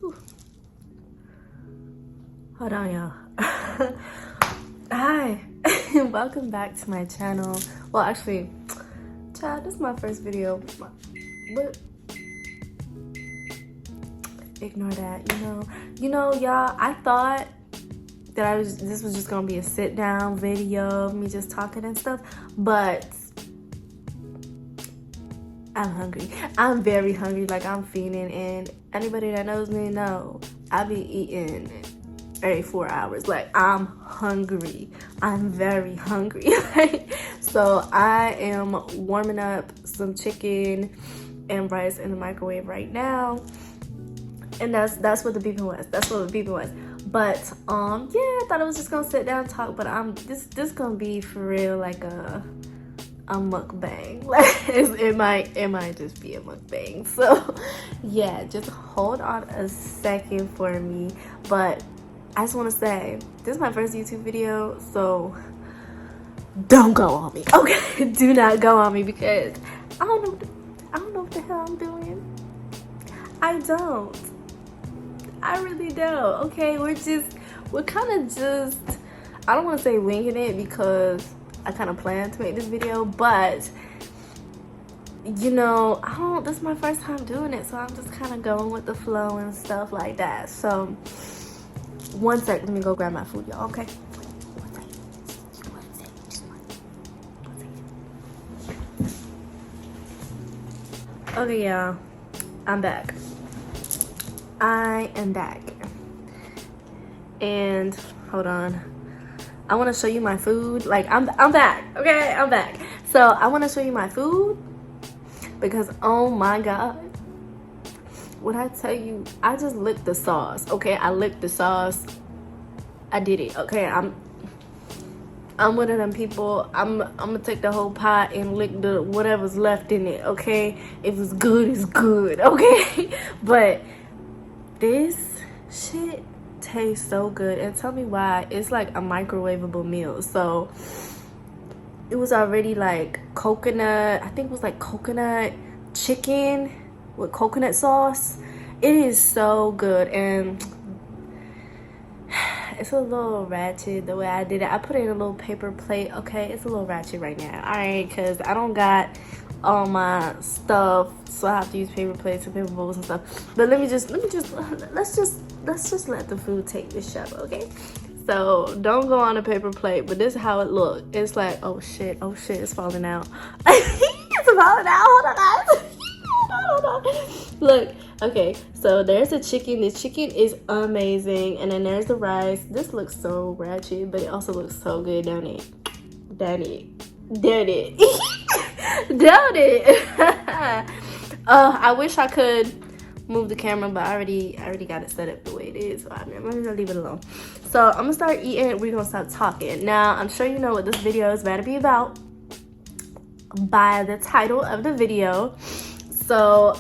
Whew. Hold on, y'all. Hi. Welcome back to my channel. Well, actually, child, this is my first video. But ignore that. You know, y'all, I thought that this was just gonna be a sit down video of me just talking and stuff, but I'm hungry. I'm very hungry, like I'm fiending, and anybody that knows me know I be eating every 4 hours. Like, I'm hungry. I'm very hungry. So I am warming up some chicken and rice in the microwave right now, and that's what the beeping was. That's what the beeping was. But yeah, I thought I was just gonna sit down and talk, but this gonna be for real like a mukbang. Like, it might just be a mukbang. So yeah, just hold on a second for me. But I just want to say, this is my first YouTube video, so don't go on me, okay? Do not go on me, because I don't know what the hell I'm doing. I really don't. Okay, we're kind of just, I don't want to say winging it, because I kind of planned to make this video, but you know, this is my first time doing it, so I'm just kind of going with the flow and stuff like that. So one sec, let me go grab my food, y'all, okay? Okay, y'all, I'm back. I am back. And hold on, I want to show you my food. Like, I'm back, okay? I'm back. So I want to show you my food, because oh my god, when I tell you, I just licked the sauce, okay? I licked the sauce. I did it, okay? I'm one of them people. I'm gonna take the whole pot and lick the whatever's left in it, okay? If it's good, it's good, okay? But this shit tastes so good, and tell me why. It's like a microwavable meal. So it was already like coconut, I think it was like coconut chicken with coconut sauce. It is so good, and it's a little ratchet the way I did it. I put it in a little paper plate, okay? It's a little ratchet right now, all right? Because I don't got all my stuff, so I have to use paper plates and paper bowls and stuff. But let's just let the food take the show, okay? So don't go on a paper plate, but this is how it looked. It's like, oh shit, it's falling out. It's falling out. Hold on, guys. Hold on. Look, okay, so there's the chicken. The chicken is amazing, and then there's the rice. This looks so ratchet, but it also looks so good, don't it? Don't it? Don't it? I wish I could move the camera, but I already got it set up the way it is, so I'm gonna leave it alone. So I'm gonna start eating. We're gonna start talking. Now, I'm sure you know what this video is about to be about by the title of the video. So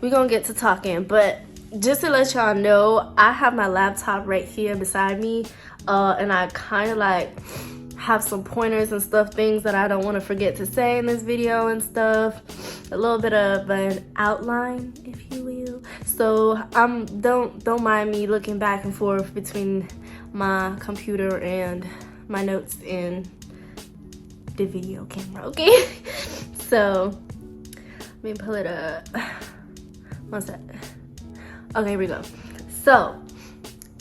we're gonna get to talking, but just to let y'all know, I have my laptop right here beside me, and I kind of like have some pointers and stuff, things that I don't want to forget to say in this video and stuff, a little bit of an outline, if you will. So don't mind me looking back and forth between my computer and my notes in the video camera, okay? So let me pull it up. One sec. Okay, here we go. So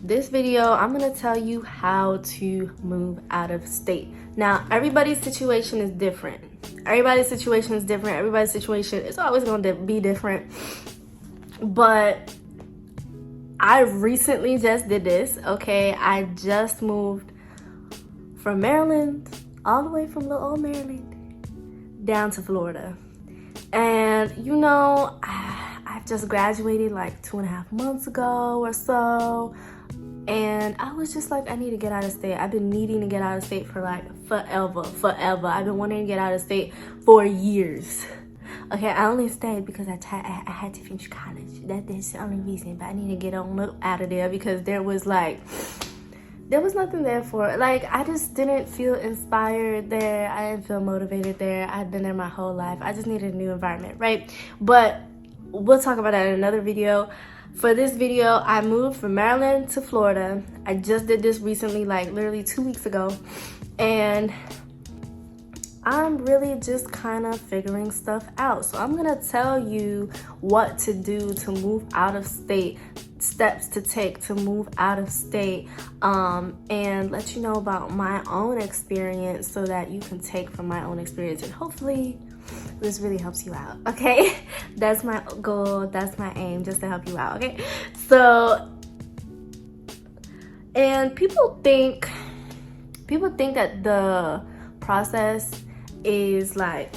this video, I'm gonna tell you how to move out of state. Now, everybody's situation is different. Everybody's situation is always gonna be different. But I recently just did this, okay? I just moved from Maryland, all the way from little old Maryland, down to Florida. And you know, I've just graduated like 2.5 months ago or so. And I was just like, I need to get out of state. I've been needing to get out of state for like forever. I've been wanting to get out of state for years. Okay, I only stayed because I had to finish college. That's the only reason. But I need to get on up out of there, because there was nothing there for it. Like, I just didn't feel inspired there. I didn't feel motivated there. I'd been there my whole life. I just needed a new environment, right? But we'll talk about that in another video. for this video, I moved from Maryland to Florida. I just did this recently, like literally 2 weeks ago. And I'm really just kind of figuring stuff out. So I'm gonna tell you what to do to move out of state, steps to take to move out of state, and let you know about my own experience so that you can take from my own experience, and hopefully this really helps you out, okay? That's my goal, that's my aim, just to help you out, okay? So, and people think that the process is like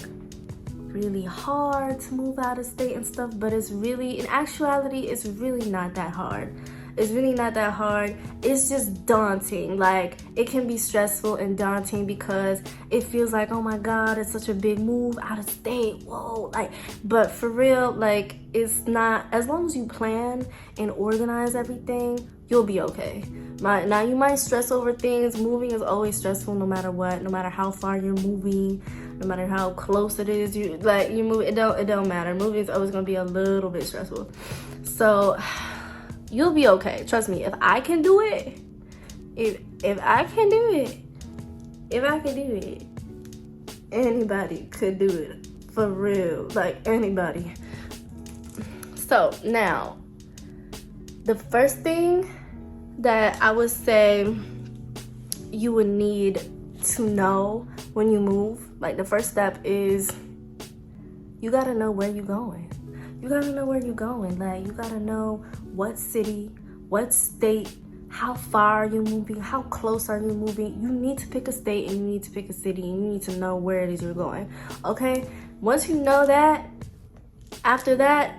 really hard to move out of state and stuff, but it's really, in actuality, it's really not that hard. It's really not that hard. It's just daunting. Like, it can be stressful and daunting because it feels like, oh my God, it's such a big move out of state. Whoa, like, but for real, like, it's not, as long as you plan and organize everything, you'll be okay. Now, you might stress over things. Moving is always stressful no matter what, no matter how far you're moving, no matter how close it is. You move, it don't matter. Moving is always gonna be a little bit stressful. So you'll be okay. Trust me. If I can do it, if I can do it, anybody could do it. For real. Like, anybody. So now, the first thing that I would say you would need to know when you move, like the first step is you gotta know where you're going. You gotta know where you're going. Like, you gotta know what city, what state, how far are you moving, how close are you moving. You need to pick a state and you need to pick a city and you need to know where it is you're going, okay? Once you know that, after that,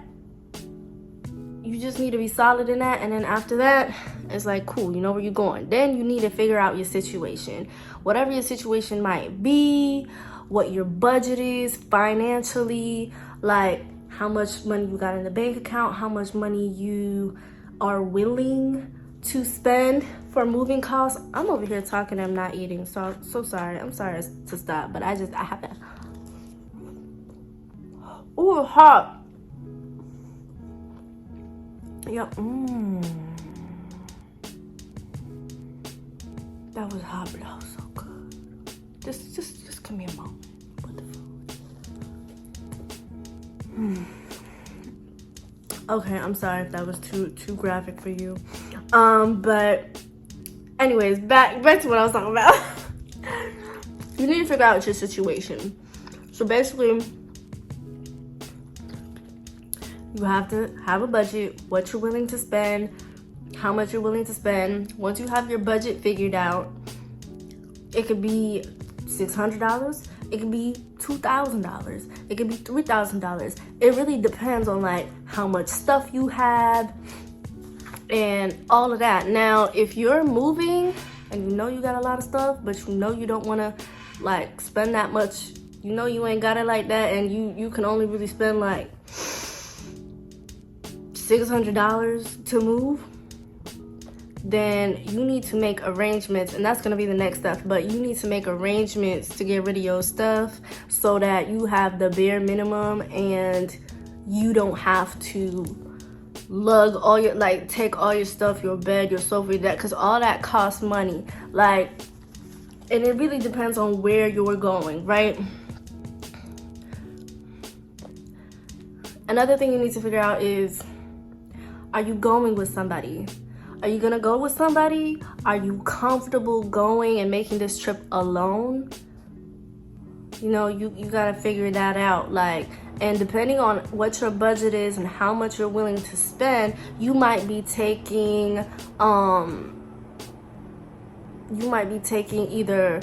you just need to be solid in that, and then after that, it's like, cool, you know where you're going. Then you need to figure out your situation. Whatever your situation might be, what your budget is financially, like how much money you got in the bank account, how much money you are willing to spend for moving costs. I'm over here talking, I'm not eating, so sorry. I'm sorry to stop, but I have to. Ooh, hot. Yeah, that was hot, but that was so good. Just give me a moment with the food. Okay, I'm sorry if that was too graphic for you. But anyways, back to what I was talking about. You need to figure out your situation. So basically, you have to have a budget, what you're willing to spend, how much you're willing to spend. Once you have your budget figured out, it could be $600, it could be $2,000, it could be $3,000. It really depends on like how much stuff you have and all of that. Now, if you're moving and you know you got a lot of stuff, but you know you don't want to like spend that much, you know you ain't got it like that, and you can only really spend like $600 to move, then you need to make arrangements, and that's gonna be the next step. But you need to make arrangements to get rid of your stuff so that you have the bare minimum and you don't have to lug all your, like, take all your stuff, your bed, your sofa, that, because all that costs money. Like, and it really depends on where you're going, right? Another thing you need to figure out is, are you going with somebody? Are you gonna go with somebody? Are you comfortable going and making this trip alone? You know, you gotta figure that out. Like, and depending on what your budget is and how much you're willing to spend, you might be taking either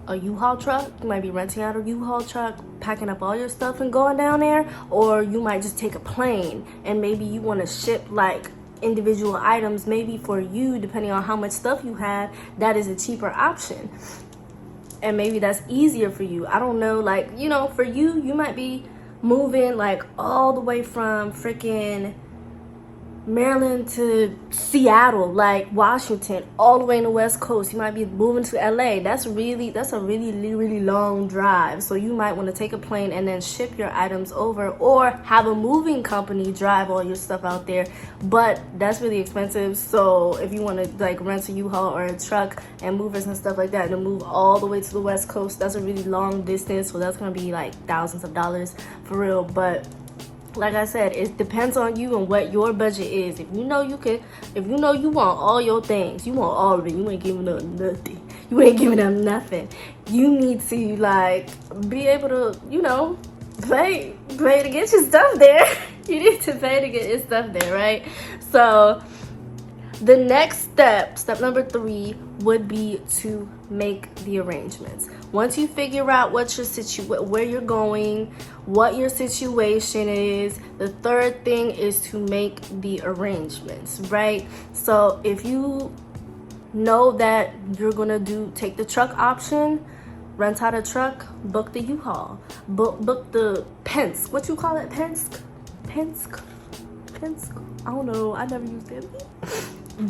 a U-Haul truck, you might be renting out a U-Haul truck, packing up all your stuff and going down there, or you might just take a plane and maybe you want to ship like individual items. Maybe for you, depending on how much stuff you have, that is a cheaper option, and maybe that's easier for you. I don't know, like, you know, for you, you might be moving like all the way from freaking Maryland to Seattle, like Washington, all the way in the West Coast. You might be moving to LA. That's a really long drive. So you might want to take a plane and then ship your items over, or have a moving company drive all your stuff out there. But that's really expensive. So if you want to like rent a U-Haul or a truck and movers and stuff like that to move all the way to the West Coast, that's a really long distance. So that's gonna be like thousands of dollars for real. But like I said, it depends on you and what your budget is. If you know you want all your things, you want all of it, you ain't giving them nothing. You ain't giving them nothing. You need to like be able to, pay to get your stuff there. You need to pay to get your stuff there, right? So the next step number 3, would be to make the arrangements. Once you figure out what your where you're going, what your situation is, the third thing is to make the arrangements, right? So if you know that you're gonna take the truck option, rent out a truck, book the U-Haul, book the Penske. What you call it? Penske? I don't know. I never used it.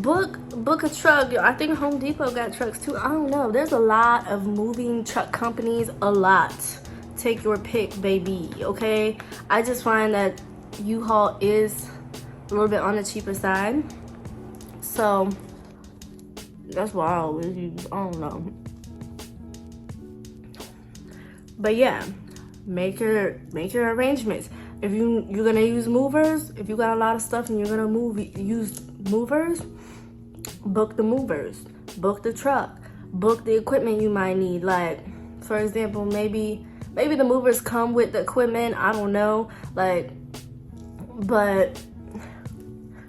Book a truck. I think Home Depot got trucks too. I don't know. There's a lot of moving truck companies. A lot. Take your pick, baby. Okay. I just find that U-Haul is a little bit on the cheaper side, so that's why I always use. I don't know. But yeah, make your arrangements. If you're gonna use movers, if you got a lot of stuff and you're gonna use movers, book the movers, book the truck, book the equipment you might need. Like, for example, maybe the movers come with the equipment. I don't know, but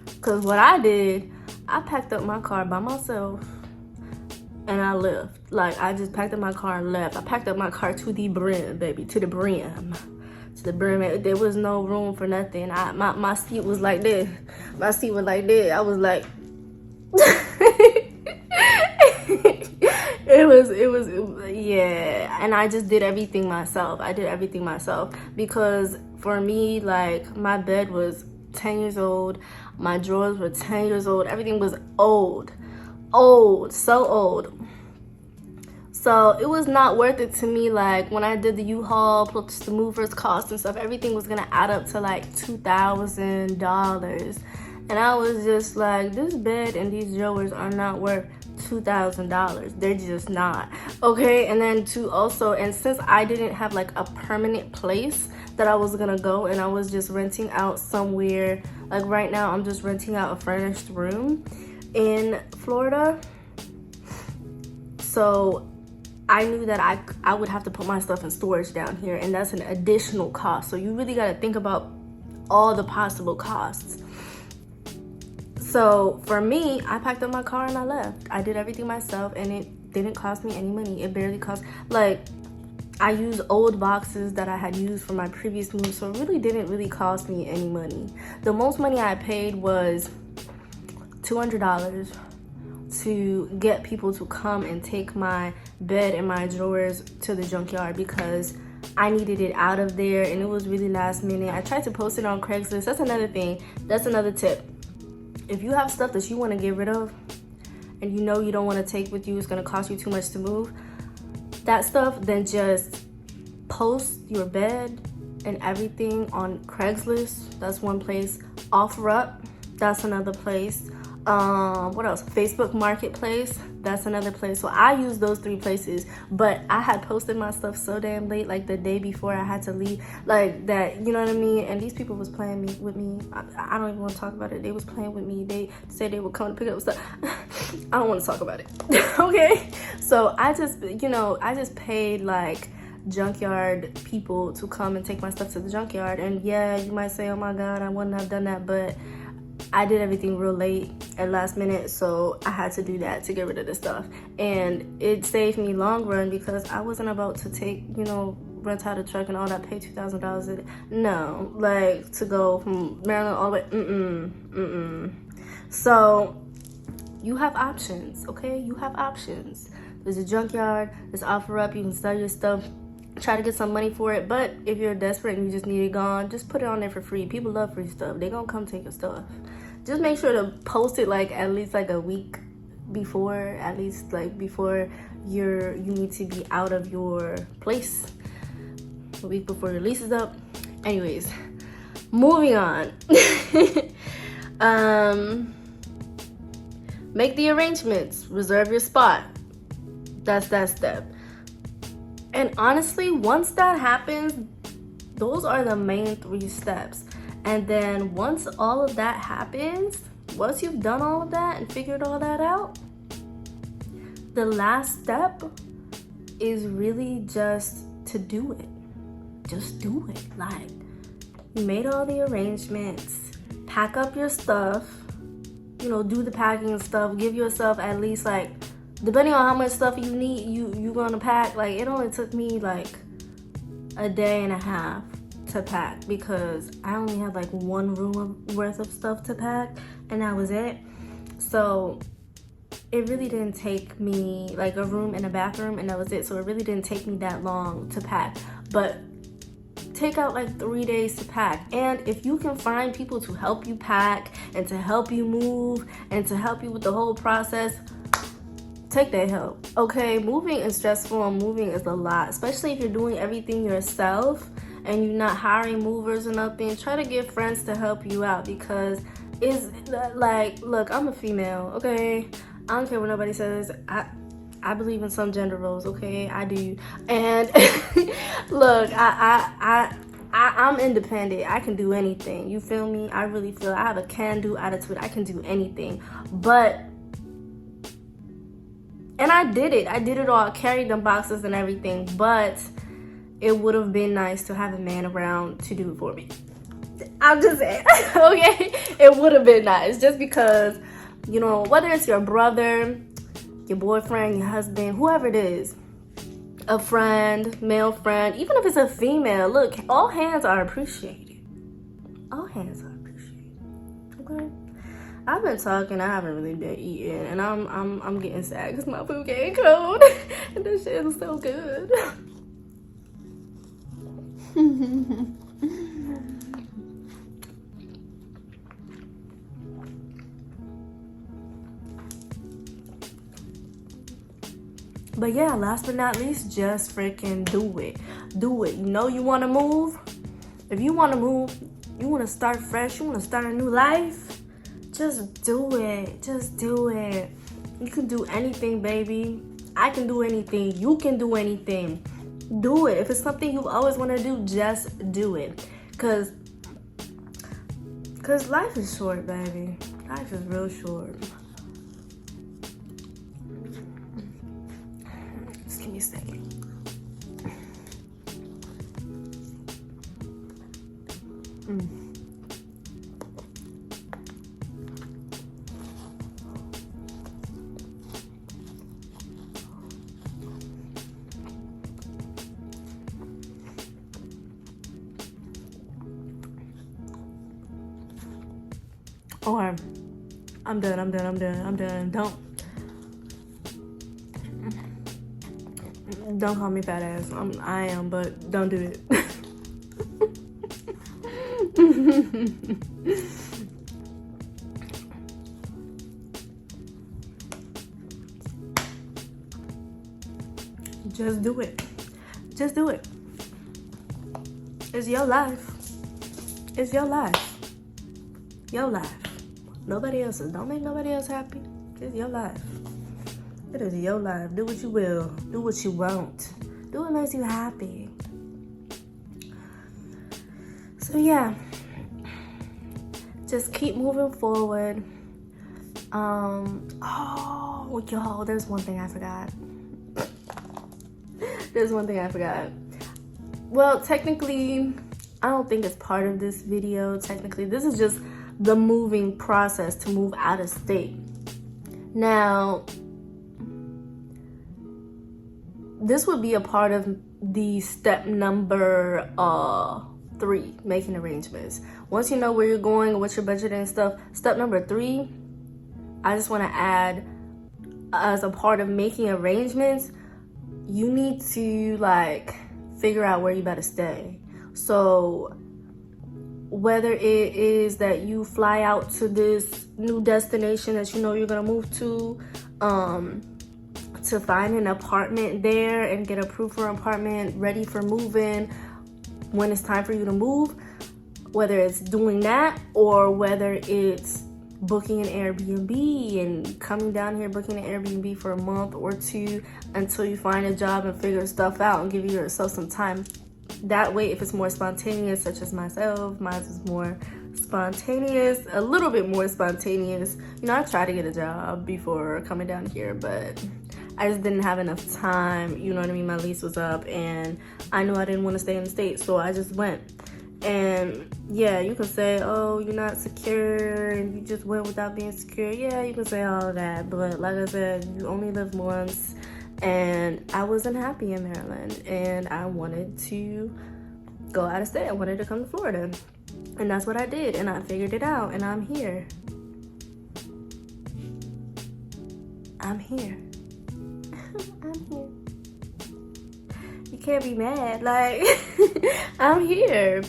because what I did, I packed up my car by myself and I left. Like, I just packed up my car and left. I packed up my car to the brim, baby, to the brim. There was no room for nothing. My seat was like this. My seat was like this. I was like, it was yeah. And I just did everything myself. Because for me, like, my bed was 10 years old. My drawers were 10 years old. Everything was old, so old. So it was not worth it to me. Like, when I did the U-Haul plus the movers cost and stuff, everything was gonna add up to like $2,000. And I was just like, this bed and these drawers are not worth $2,000. They're just not. Okay, and then and since I didn't have like a permanent place that I was gonna go, and I was just renting out somewhere, like right now I'm just renting out a furnished room in Florida. So I knew that I would have to put my stuff in storage down here, and that's an additional cost. So you really got to think about all the possible costs. So for me, I packed up my car and I left. I did everything myself, and it didn't cost me any money. It barely cost, like, I used old boxes that I had used for my previous move, so it really didn't cost me any money. The most money I paid was $200 to get people to come and take my bed and my drawers to the junkyard, because I needed it out of there and it was really last minute. I tried to post it on Craigslist. That's another thing. That's another tip. If you have stuff that you want to get rid of and you know you don't want to take with you, it's going to cost you too much to move that stuff, then just post your bed and everything on Craigslist. That's one place. OfferUp, that's another place. What else? Facebook Marketplace, that's another place. So I use those 3 places, but I had posted my stuff so damn late, like the day before I had to leave, like that, you know what I mean? And these people was playing with me. I don't even want to talk about it. They was playing with me. They said they would come to pick up stuff. I don't want to talk about it. Okay, so I just paid like junkyard people to come and take my stuff to the junkyard. And yeah, you might say, oh my god, I wouldn't have done that, but I did everything real late at last minute, so I had to do that to get rid of the stuff. And it saved me long run, because I wasn't about to take, rent out a truck and all that, pay $2,000. No, like, to go from Maryland all the way, So you have options, okay? You have options. There's a junkyard, there's OfferUp, you can sell your stuff, try to get some money for it. But if you're desperate and you just need it gone, just put it on there for free. People love free stuff. They gonna come take your stuff. just make sure to post it like at least like a week before, at least like before you need to be out of your place, a week before your lease is up. Anyways, moving on. Make the arrangements, reserve your spot. That's that step. And honestly, once that happens, those are the main 3 steps. And then once all of that happens, once you've done all of that and figured all that out, the last step is really just to do it. Just do it. Like, you made all the arrangements, pack up your stuff, you know, do the packing and stuff. Give yourself at least like, depending on how much stuff you need, you gonna pack. Like, it only took me like a day and a half to pack because I only had like 1 room worth of stuff to pack, and that was it. So it really didn't take me, like a room and a bathroom, and that was it. So it really didn't take me that long to pack. But take out like 3 days to pack. And if you can find people to help you pack and to help you move and to help you with the whole process, take that help. Okay, moving is stressful and moving is a lot, especially if you're doing everything yourself and you're not hiring movers or nothing. Try to get friends to help you out, because it's like, look, I'm a female, okay? I don't care what nobody says. I believe in some gender roles, okay? I do. And look, I'm independent. I can do anything. You feel me? I really feel I have a can-do attitude. I can do anything. And I did it. I did it all. I carried them boxes and everything. But it would have been nice to have a man around to do it for me. I'm just saying, okay? It would have been nice. Just because, you know, whether it's your brother, your boyfriend, your husband, whoever it is, a friend, male friend, even if it's a female, look, all hands are appreciated. All hands are appreciated. Okay? I've been talking, I haven't really been eating, and I'm getting sad because my food getting cold. And this shit is so good. But yeah, last but not least, just freaking do it. Do it. You know you want to move? If you want to move, you want to start fresh, you want to start a new life, just do it. Just do it. You can do anything, baby. I can do anything. You can do anything. Do it. If it's something you've always wanted to do, just do it. Cause life is short, baby. Life is real short. Just give me a second. Or I'm done. Don't call me fat ass. I am, but don't do it. Just do it. Just do it. It's your life. It's your life. Your life. Nobody else's. Don't make nobody else happy. It's your life. It is your life. Do what you will. Do what you want. Do what makes you happy. So yeah. Just keep moving forward. Oh, y'all, there's one thing I forgot. Well, technically, I don't think it's part of this video. Technically, this is just the moving process to move out of state. Now, this would be a part of the step number 3, making arrangements. Once you know where you're going, what your budget and stuff, step number 3, I just want to add, as a part of making arrangements, you need to like figure out where you better stay. So whether it is that you fly out to this new destination that you know you're gonna move to find an apartment there and get approved for an apartment ready for moving when it's time for you to move, whether it's doing that or whether it's booking an Airbnb and coming down here booking an Airbnb for a month or two until you find a job and figure stuff out and give yourself some time. That way, if it's more spontaneous, such as myself, mine is more spontaneous, a little bit more spontaneous. You know, I tried to get a job before coming down here, but I just didn't have enough time. You know what I mean? My lease was up and I knew I didn't want to stay in the States, so I just went. And yeah, you can say, oh, you're not secure and you just went without being secure. Yeah, you can say all of that, but like I said, you only live once. And I wasn't happy in Maryland and I wanted to go out of state. I wanted to come to Florida. And that's what I did, and I figured it out, and I'm here. I'm here. I'm here. You can't be mad. Like, I'm here.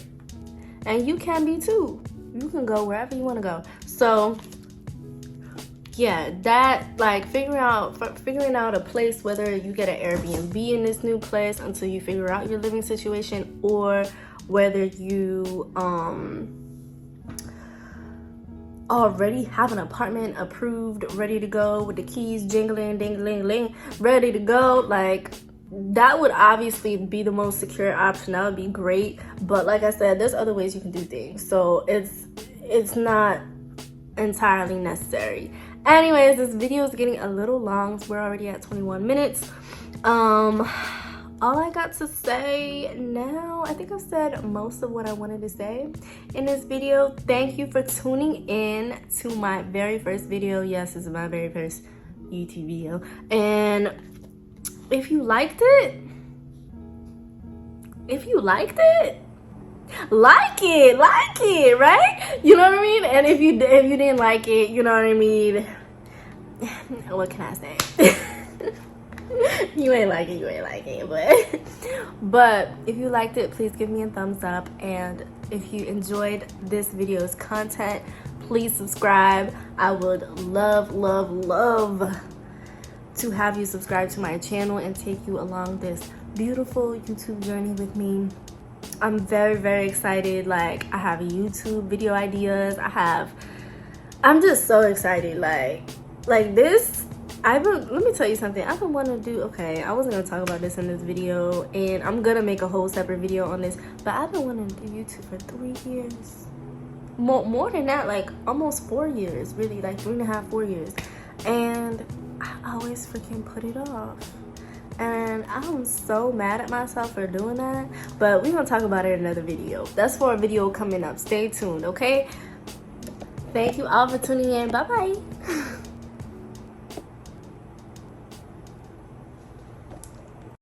And you can be too. You can go wherever you want to go. So yeah, that, like, figuring out a place, whether you get an Airbnb in this new place until you figure out your living situation, or whether you already have an apartment approved, ready to go with the keys jingling, ding-a-ling-ling, ready to go. Like, that would obviously be the most secure option. That would be great. But like I said, there's other ways you can do things, so it's not entirely necessary. Anyways, this video is getting a little long, so we're already at 21 minutes. All I got to say now, I think I've said most of what I wanted to say in this video. Thank you for tuning in to my very first video. Yes, this is my very first YouTube video. And if you liked it, like it, right? You know what I mean? And if you didn't like it, you know what I mean, what can I say? you ain't like it, but if you liked it, please give me a thumbs up. And if you enjoyed this video's content, please subscribe. I would love to have you subscribe to my channel and take you along this beautiful YouTube journey with me. I'm very excited. Like, I have YouTube video ideas. I'm just so excited. Like this, let me tell you something. I've been wanting to do, okay, I wasn't gonna talk about this in this video, and I'm gonna make a whole separate video on this, but I've been wanting to do YouTube for 3 years. More than that, like almost 4 years, really, like 3.5, 4 years. And I always freaking put it off. And I'm so mad at myself for doing that, but we're gonna talk about it in another video. That's for a video coming up. Stay tuned, okay? Thank you all for tuning in. Bye bye.